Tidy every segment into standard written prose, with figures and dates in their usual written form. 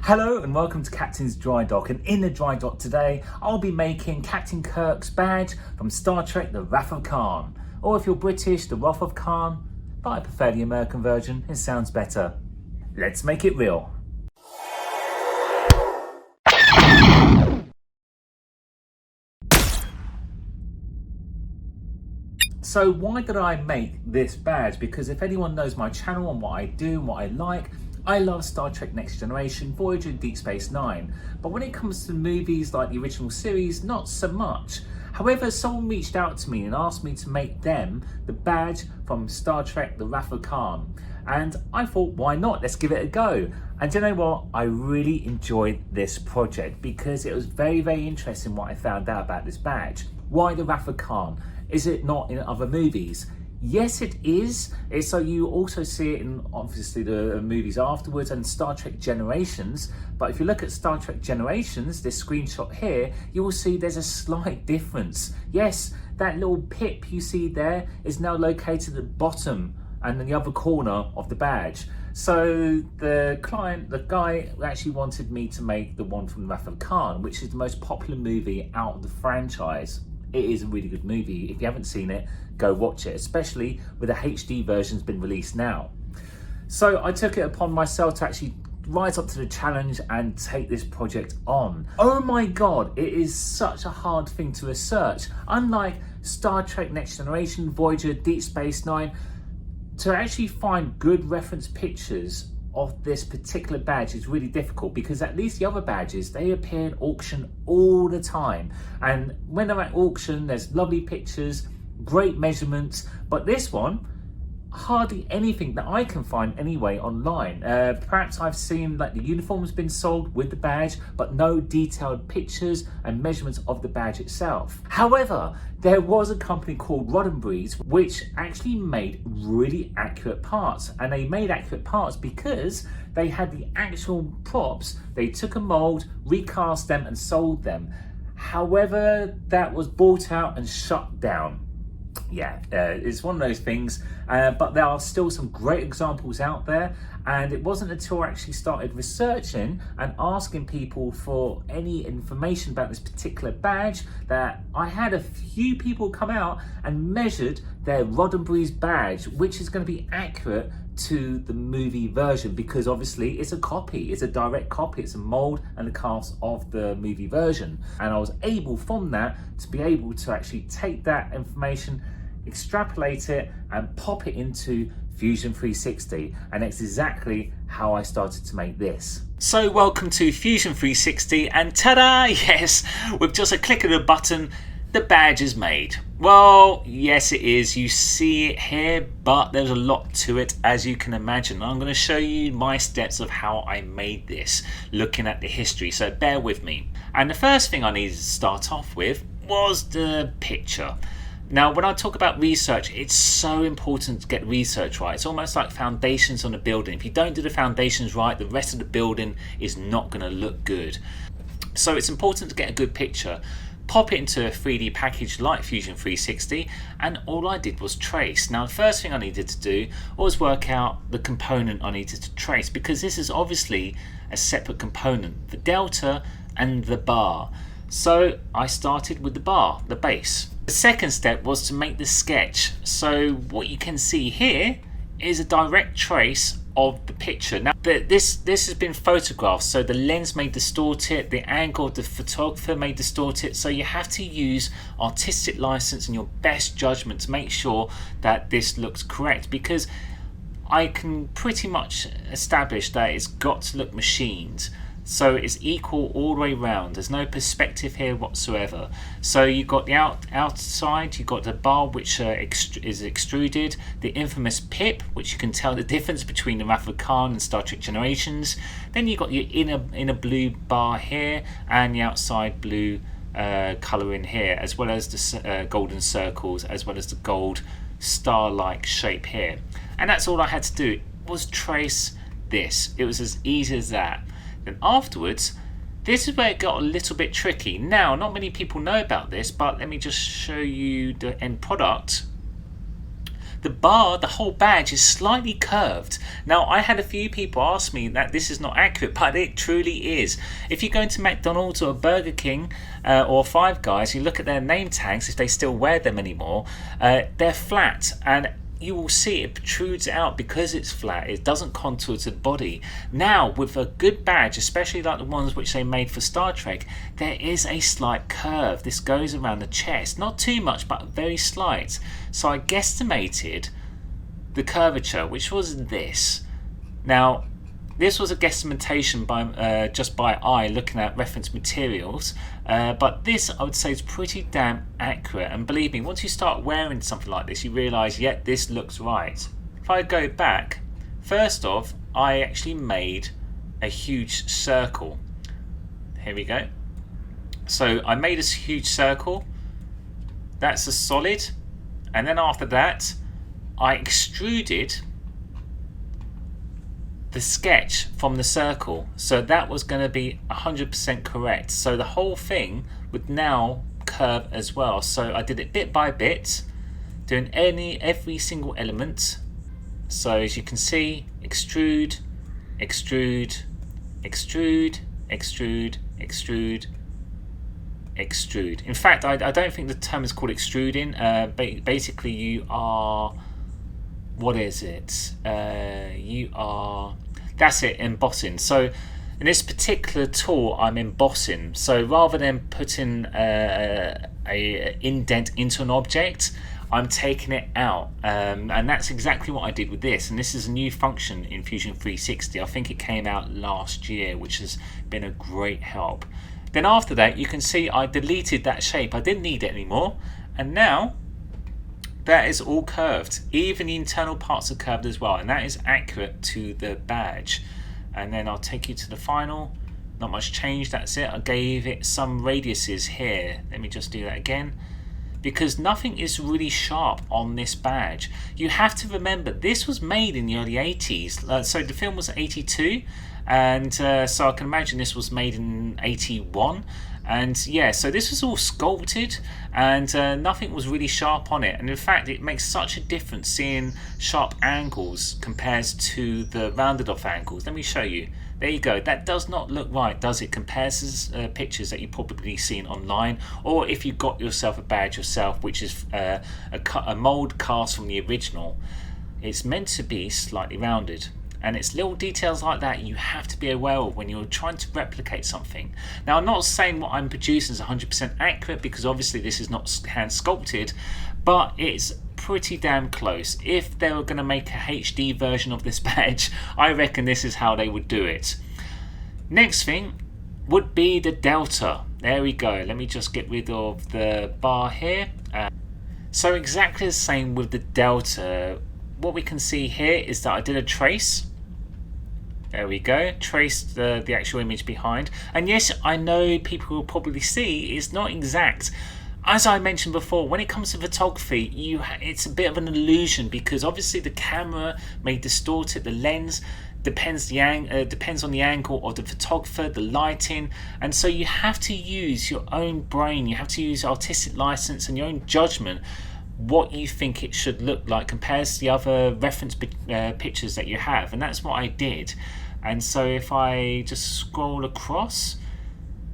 Hello and welcome to Captain's Drydock, and in the Drydock today I'll be making Captain Kirk's badge from Star Trek The Wrath of Khan, or if you're British, The Wrath of Khan, but I prefer the American version, it sounds better. Let's make it real. So why did I make this badge? Because if anyone knows my channel and what I do and what I like, I love Star Trek Next Generation, Voyager and Deep Space Nine. But when it comes to movies like the original series, not so much. However, someone reached out to me and asked me to make them the badge from Star Trek The Wrath of Khan. And I thought, why not? Let's give it a go. And you know what? I really enjoyed this project because it was very, very interesting what I found out about this badge. Why The Wrath of Khan? Is it not in other movies? Yes, it is. So you also see it in obviously the movies afterwards and Star Trek Generations. But if you look at Star Trek Generations, this screenshot here, you will see there's a slight difference. Yes, that little pip you see there is now located at the bottom and in the other corner of the badge. So the client, the guy who actually wanted me to make the one from The Wrath of Khan, which is the most popular movie out of the franchise. It is a really good movie. If you haven't seen it, go watch it, especially with the HD version's been released now. So I took it upon myself to actually rise up to the challenge and take this project on. Oh my God, it is such a hard thing to research. Unlike Star Trek Next Generation, Voyager, Deep Space Nine, to actually find good reference pictures of this particular badge is really difficult, because at least the other badges, they appear in auction all the time, and when they're at auction there's lovely pictures, great measurements, but this one, hardly anything that I can find anyway online. Perhaps I've seen like the uniform's been sold with the badge, but no detailed pictures and measurements of the badge itself. However, there was a company called Roddenberry's which actually made really accurate parts, and they made accurate parts because they had the actual props. They took a mold, recast them and sold them. However, that was bought out and shut down. Yeah, it's one of those things, but there are still some great examples out there, and it wasn't until I actually started researching and asking people for any information about this particular badge that I had a few people come out and measured their Roddenberry's badge, which is going to be accurate to the movie version, because obviously it's a copy, it's a direct copy, it's a mold and a cast of the movie version. And I was able from that to be able to actually take that information, extrapolate it and pop it into Fusion 360, and that's exactly how I started to make this. So welcome to Fusion 360, and ta-da! Yes, with just a click of the button, the badge is made. Well, yes it is, you see it here, but there's a lot to it, as you can imagine. I'm going to show you my steps of how I made this, looking at the history, so bear with me. And the first thing I needed to start off with was the picture. Now, when I talk about research, it's so important to get research right. It's almost like foundations on a building. If you don't do the foundations right, the rest of the building is not going to look good. So it's important to get a good picture. Pop it into a 3D package like Fusion 360, and all I did was trace. Now, the first thing I needed to do was work out the component I needed to trace, because this is obviously a separate component, the delta and the bar. So I started with the bar, the base. The second step was to make the sketch. So what you can see here is a direct trace of the picture. Now this has been photographed, so the lens may distort it, the angle of the photographer may distort it, so you have to use artistic license and your best judgment to make sure that this looks correct, because I can pretty much establish that it's got to look machined. So it's equal all the way around. There's no perspective here whatsoever. So you've got the outside, you've got the bar which is extruded, the infamous pip, which you can tell the difference between the Wrath of Khan and Star Trek Generations. Then you've got your inner blue bar here and the outside blue colour in here, as well as the golden circles, as well as the gold star-like shape here. And that's all I had to do, was trace this. It was as easy as that. Then afterwards, this is where it got a little bit tricky. Now, not many people know about this, but let me just show you the end product. the bar, the whole badge is slightly curved. Now, I had a few people ask me that this is not accurate, but it truly is. If you go into McDonald's or Burger King or Five Guys, you look at their name tags, if they still wear them anymore, they're flat, and you will see it protrudes out because it's flat. It doesn't contour to the body. Now, with a good badge, especially like the ones which they made for Star Trek, there is a slight curve. This goes around the chest, not too much, but very slight. So I guesstimated the curvature, which was this. Now, this was a guesstimation by just by eye, looking at reference materials, but this I would say is pretty damn accurate. And believe me, once you start wearing something like this, you realise, yeah, this looks right. If I go back, first off, I actually made a huge circle. Here we go. So I made a huge circle. That's a solid, and then after that, I extruded the sketch from the circle, so that was going to be 100% correct. So the whole thing would now curve as well. So I did it bit by bit, doing every single element. So as you can see, extrude, extrude, extrude, extrude, extrude, extrude. In fact, I don't think the term is called extruding. Basically, you are, what is it? That's it, embossing. So in this particular tool, I'm embossing. So rather than putting a indent into an object, I'm taking it out. And that's exactly what I did with this. And this is a new function in Fusion 360. I think it came out last year, which has been a great help. Then after that, you can see I deleted that shape. I didn't need it anymore. And now that is all curved. Even the internal parts are curved as well, and that is accurate to the badge. And then I'll take you to the final. Not much change, that's it. I gave it some radiuses here. Let me just do that again, because nothing is really sharp on this badge. You have to remember, this was made in the early 80s. So the film was 82, and so I can imagine this was made in 81. And yeah, so this was all sculpted, and nothing was really sharp on it. And in fact, it makes such a difference seeing sharp angles compared to the rounded off angles. Let me show you. There you go. That does not look right, does it? Compared to pictures that you've probably seen online, or if you got yourself a badge yourself, which is a mold cast from the original. It's meant to be slightly rounded. And it's little details like that you have to be aware of when you're trying to replicate something. Now, I'm not saying what I'm producing is 100% accurate, because obviously this is not hand sculpted, but it's pretty damn close. If they were going to make a HD version of this badge, I reckon this is how they would do it. Next thing would be the delta. There we go. Let me just get rid of the bar here. So exactly the same with the delta. What we can see here is that I did a trace. There we go, traced the actual image behind. And yes, I know people will probably see it's not exact. As I mentioned before, when it comes to photography, it's a bit of an illusion, because obviously the camera may distort it, the lens depends on the angle of the photographer, the lighting, and so you have to use your own brain, you have to use artistic license and your own judgment what you think it should look like compared to the other reference pictures that you have. And that's what I did. And so if I just scroll across,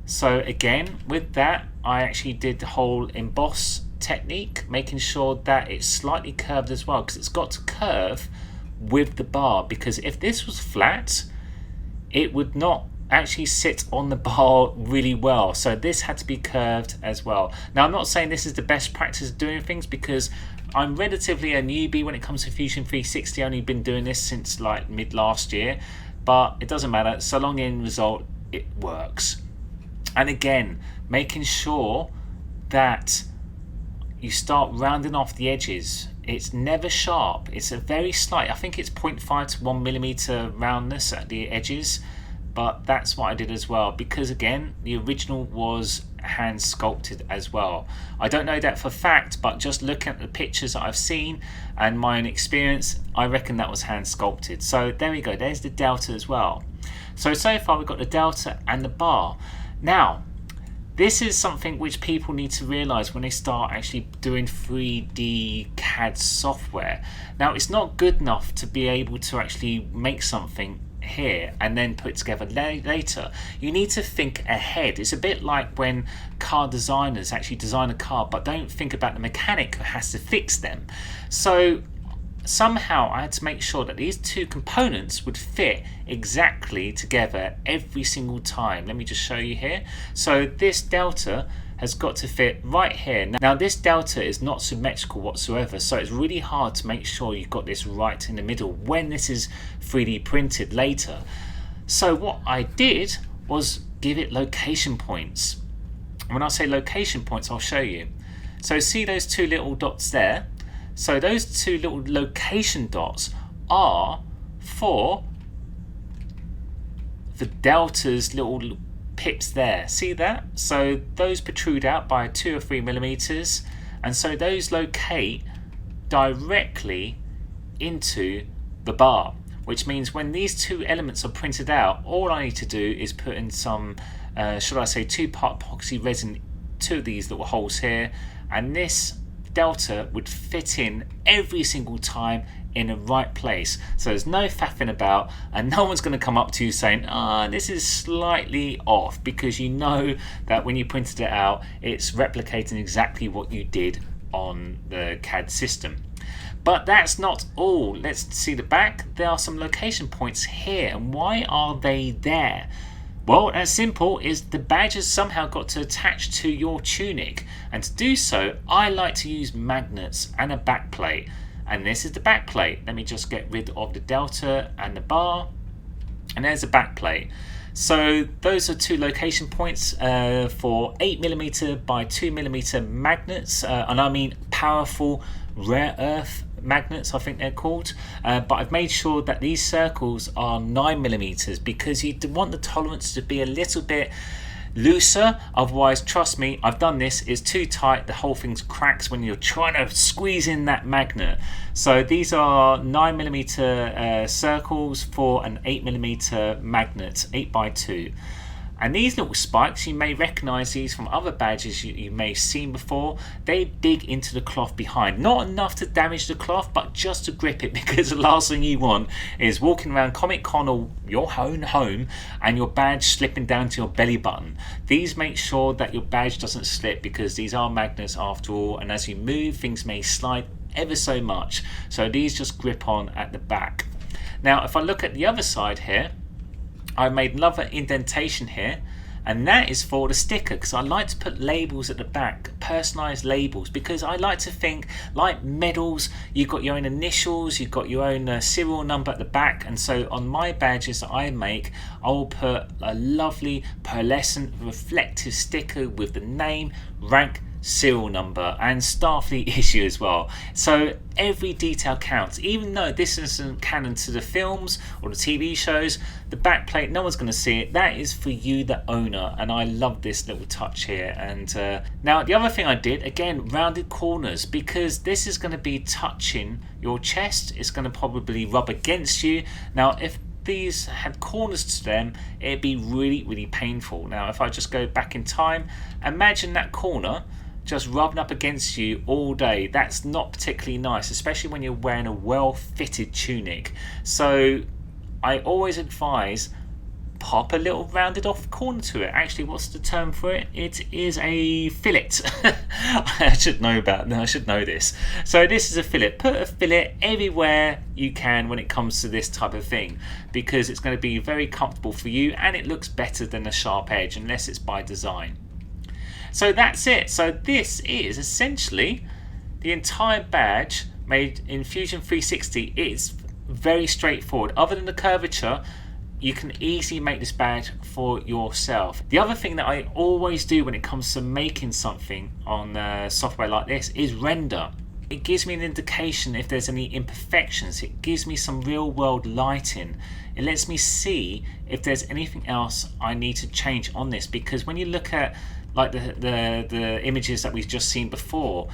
so again with that I actually did the whole emboss technique, making sure that it's slightly curved as well, because it's got to curve with the bar, because if this was flat it would not actually sit on the bar really well. So this had to be curved as well. Now, I'm not saying this is the best practice of doing things, because I'm relatively a newbie when it comes to Fusion 360. I've only been doing this since like mid last year, but it doesn't matter, so long the end result it works. And again, making sure that you start rounding off the edges. It's never sharp, it's a very slight, I think it's 0.5 to 1 millimeter roundness at the edges. But that's what I did as well, because again, the original was hand sculpted as well. I don't know that for fact, but just looking at the pictures that I've seen and my own experience, I reckon that was hand sculpted. So there we go, there's the delta as well. So far we've got the delta and the bar. Now, This is something which people need to realize when they start actually doing 3D CAD software. Now, it's not good enough to be able to actually make something here and then put it together later. You need to think ahead. It's a bit like when car designers actually design a car but don't think about the mechanic who has to fix them. So somehow I had to make sure that these two components would fit exactly together every single time. Let me just show you here. So this delta has got to fit right here. Now this delta is not symmetrical whatsoever, so it's really hard to make sure you've got this right in the middle when this is 3D printed later. So what I did was give it location points. When I say location points, I'll show you. So see those two little dots there? So those two little location dots are for the delta's little pips there. See that? So those protrude out by 2 or 3 millimeters, and so those locate directly into the bar, which means when these two elements are printed out, all I need to do is put in some should I say 2-part epoxy resin to these little holes here, and this delta would fit in every single time in the right place. So there's no faffing about, and no one's going to come up to you saying, this is slightly off, because you know that when you printed it out, it's replicating exactly what you did on the CAD system. But that's not all. Let's see the back. There are some location points here, and why are they there? Well, as simple as the badge has somehow got to attach to your tunic, and to do so I like to use magnets and a back plate, and this is the back plate. Let me just get rid of the delta and the bar, and there's the back plate. So those are two location points for 8mm by 2mm magnets, and I mean powerful rare earth magnets, I think they're called, but I've made sure that these circles are 9mm because you want the tolerance to be a little bit looser. Otherwise, trust me, I've done this, it's too tight, the whole thing cracks when you're trying to squeeze in that magnet. So these are 9mm circles for an 8mm magnet, 8x2. And these little spikes, you may recognize these from other badges you may have seen before. They dig into the cloth behind. Not enough to damage the cloth, but just to grip it, because the last thing you want is walking around Comic Con or your own home and your badge slipping down to your belly button. These make sure that your badge doesn't slip, because these are magnets after all, and as you move, things may slide ever so much. So these just grip on at the back. Now, if I look at the other side here, I made another indentation here, and that is for the sticker, because I like to put labels at the back, personalized labels, because I like to think like medals, you've got your own initials, you've got your own serial number at the back. And so on my badges that I make, I will put a lovely pearlescent reflective sticker with the name, rank, serial number, and Starfleet issue as well. So every detail counts. Even though this isn't canon to the films or the TV shows, the backplate, no one's going to see it. That is for you, the owner, and I love this little touch here. And now the other thing I did, again, rounded corners, because this is going to be touching your chest. It's going to probably rub against you. Now, if these had corners to them, it'd be really, really painful. Now, if I just go back in time, imagine that corner just rubbing up against you all day. That's not particularly nice, especially when you're wearing a well-fitted tunic. So I always advise pop a little rounded off corner to it. Actually, what's the term for it? It is a fillet. I should know this. So this is a fillet. Put a fillet everywhere you can when it comes to this type of thing, because it's going to be very comfortable for you, and it looks better than a sharp edge, unless it's by design. So that's it. So this is essentially the entire badge made in Fusion 360. It's very straightforward. Other than the curvature, you can easily make this badge for yourself. The other thing that I always do when it comes to making something on software like this is render. It gives me an indication if there's any imperfections. It gives me some real world lighting. It lets me see if there's anything else I need to change on this, because when you look at like the images that we've just seen before,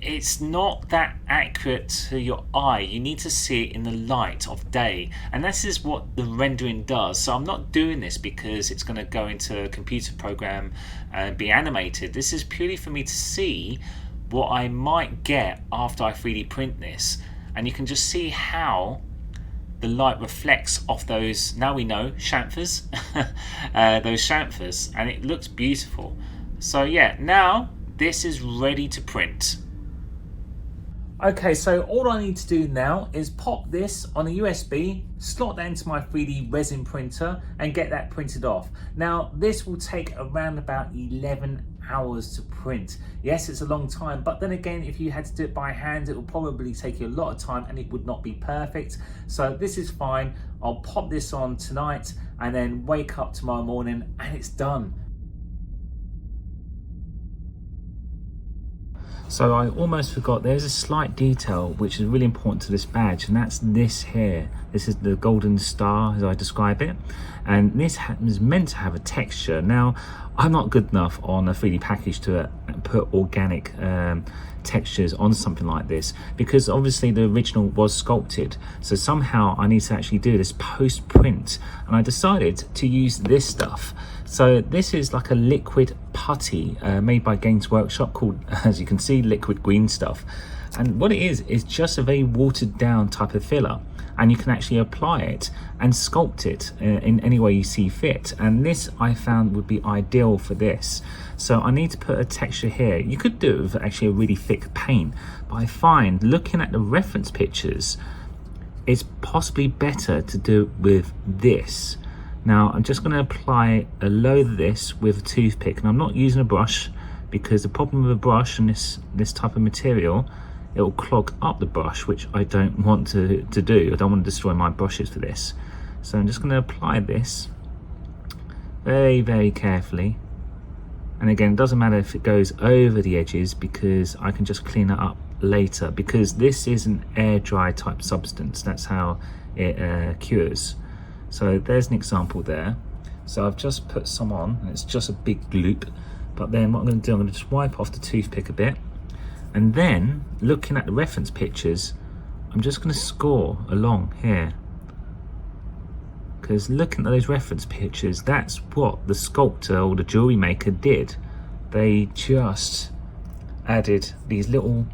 it's not that accurate to your eye. You need to see it in the light of day, and this is what the rendering does. So I'm not doing this because it's going to go into a computer program and be animated. This is purely for me to see what I might get after I 3D print this, and you can just see how the light reflects off those, now we know, chamfers, those chamfers, and it looks beautiful. So yeah, now this is ready to print. Okay, so all I need to do now is pop this on a USB, slot that into my 3D resin printer and get that printed off. Now this will take around about 11 hours to print. Yes, it's a long time, but then again, if you had to do it by hand, it will probably take you a lot of time and it would not be perfect. So this is fine. I'll pop this on tonight and then wake up tomorrow morning and it's done. So I almost forgot, there's a slight detail which is really important to this badge, and that's this here. This is the golden star as I describe it, and this is meant to have a texture. Now I'm not good enough on a 3D package to put organic textures on something like this, because obviously the original was sculpted, so somehow I need to actually do this post print, and I decided to use this stuff. So this is like a liquid putty made by Games Workshop called, as you can see, liquid green stuff, and what it is just a very watered down type of filler, and you can actually apply it and sculpt it in any way you see fit, and this I found would be ideal for this. So I need to put a texture here. You could do it with actually a really thick paint, but I find looking at the reference pictures it's possibly better to do it with this. Now I'm just going to apply a load of this with a toothpick, and I'm not using a brush because the problem with a brush and this type of material, it will clog up the brush, which I don't want to do. I don't want to destroy my brushes for this. So I'm just going to apply this very, very carefully. And again, it doesn't matter if it goes over the edges because I can just clean it up later, because this is an air dry type substance. That's how it cures. So there's an example there. So I've just put some on, and it's just a big gloop. But then what I'm going to do, I'm going to just wipe off the toothpick a bit. And then, looking at the reference pictures, I'm just going to score along here. Because looking at those reference pictures, that's what the sculptor or the jewelry maker did. They just added these little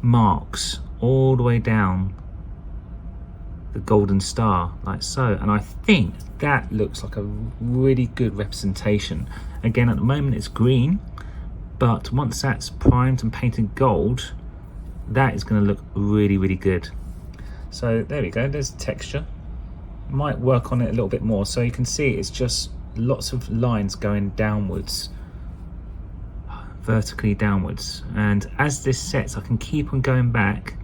marks all the way down the golden star, like so. And I think that looks like a really good representation. Again, at the moment it's green, but once that's primed and painted gold, that is going to look really, really good. So there we go, there's the texture. Might work on it a little bit more, so you can see it's just lots of lines going downwards, vertically downwards, and as this sets I can keep on going back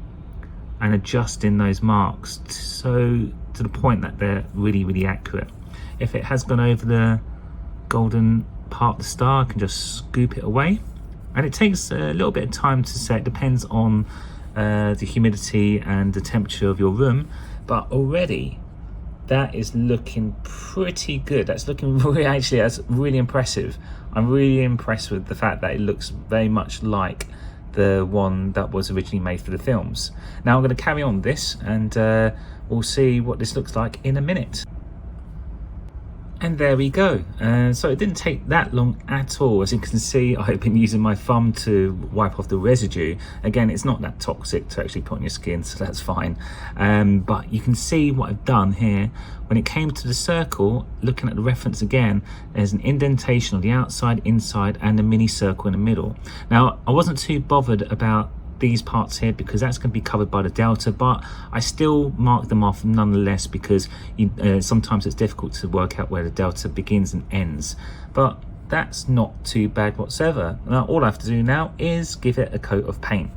and adjusting those marks to the point that they're really, really accurate. If it has gone over the golden part of the star, I can just scoop it away, and it takes a little bit of time to set. It depends on the humidity and the temperature of your room, but already that is looking pretty good. That's looking really, actually that's really impressive. I'm really impressed with the fact that it looks very much like the one that was originally made for the films. Now I'm going to carry on this, and we'll see what this looks like in a minute. And there we go. So it didn't take that long at all. As you can see, I've been using my thumb to wipe off the residue. Again, it's not that toxic to actually put on your skin, so that's fine. But you can see what I've done here. When it came to the circle, looking at the reference again, there's an indentation on the outside, inside, and a mini circle in the middle. Now, I wasn't too bothered about these parts here because that's going to be covered by the delta, but I still mark them off nonetheless because sometimes it's difficult to work out where the delta begins and ends, but that's not too bad whatsoever. Now all I have to do now is give it a coat of paint.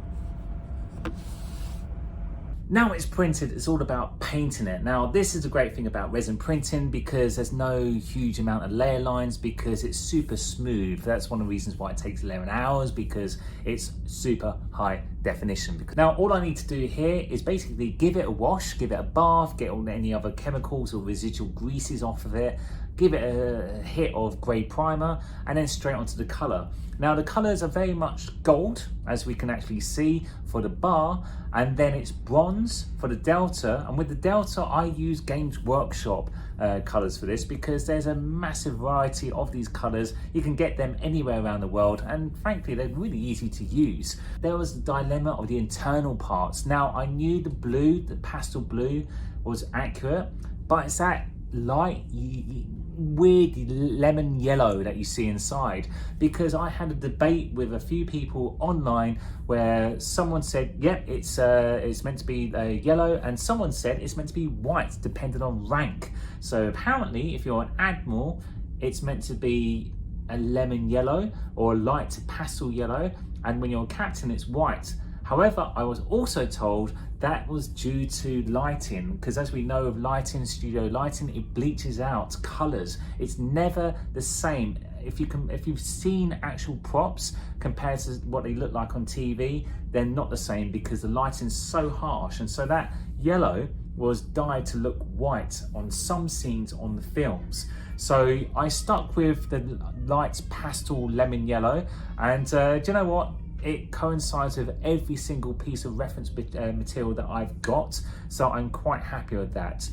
Now it's printed, it's all about painting it. Now this is the great thing about resin printing, because there's no huge amount of layer lines, because it's super smooth. That's one of the reasons why it takes 11 hours, because it's super high definition. Now all I need to do here is basically give it a wash, give it a bath, get all any other chemicals or residual greases off of it, give it a hit of grey primer, and then straight onto the colour. Now the colours are very much gold, as we can actually see for the bar, and then it's bronze for the Delta. And with the Delta, I use Games Workshop colours for this, because there's a massive variety of these colours. You can get them anywhere around the world, and frankly, they're really easy to use. There was the dilemma of the internal parts. Now, I knew the blue, the pastel blue, was accurate, but it's that light, weird lemon yellow that you see inside, because I had a debate with a few people online where someone said, yep, it's meant to be yellow, and someone said it's meant to be white, depending on rank. So apparently, if you're an admiral, it's meant to be a lemon yellow or a light pastel yellow, and when you're a captain, it's white. However, I was also told that was due to lighting, because as we know of lighting, studio lighting, it bleaches out colours. It's never the same. If you've seen actual props compared to what they look like on TV, they're not the same, because the lighting's so harsh. And so that yellow was dyed to look white on some scenes on the films. So I stuck with the light pastel lemon yellow, and do you know what? It coincides with every single piece of reference material that I've got, so I'm quite happy with that.